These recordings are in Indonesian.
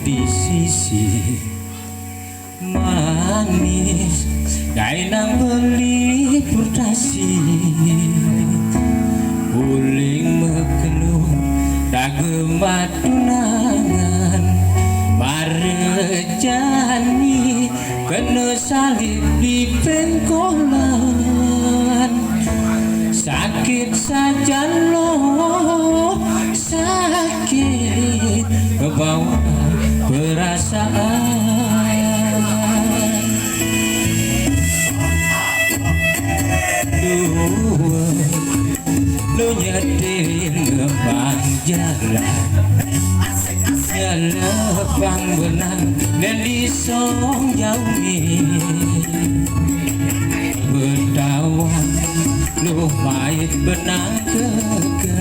di sisi manis kain nang beli purtasi uling mekenu dagemat tunangan marejani kena salib di pengkolan sakit saja loh sakit kebawa perasaan lu nyetir ngebang jalan ngelepang benang dan disong jauh berdawan lu pahit benang keke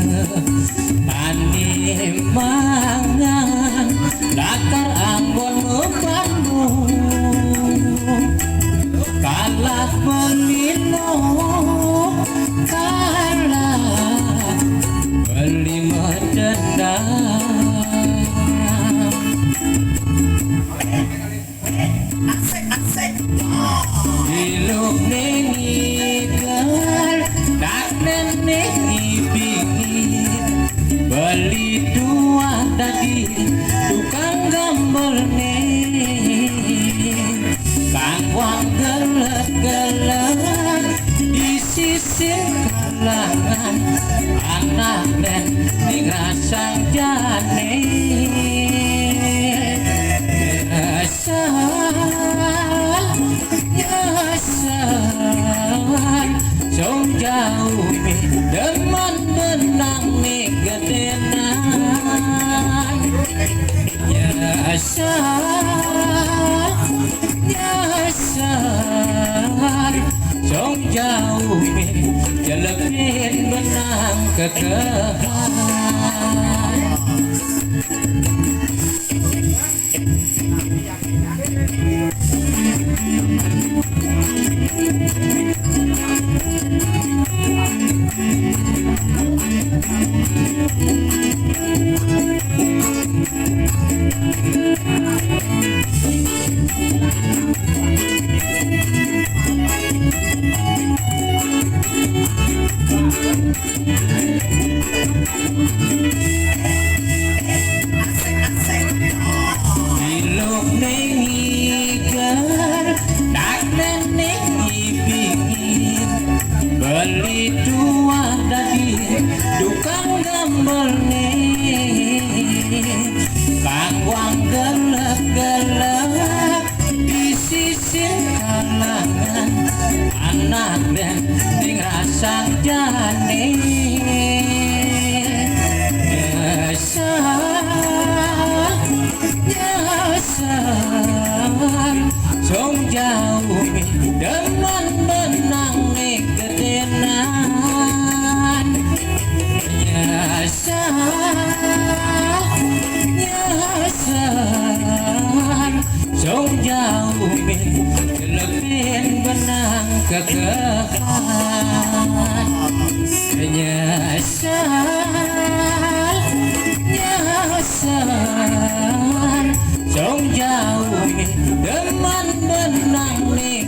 ane mangan lakar anggon membandung kalah melino kalah beli medendam iluk nengi gal tak nengi bingit beli dua tadi tukang gambar kang wang gelek-gelek di sisi kalangan anak dan ngerasa jane song jauh deman benang gedenan nyasar song jauh jelekin benang kekehan iluk nengi gal tak nengi bingit beli dua tadi tukang gambar kang wang gelek-gelek di sisi kalangan anak dan ngerasa jane nyasar song jauh deman benang gedenan nyasar song jauh lebih benang kekehan nyasar song jauh deman benang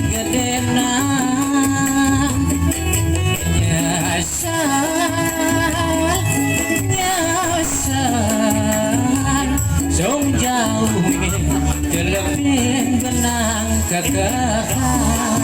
gedenan nyasar song jauh lebih benang kekehan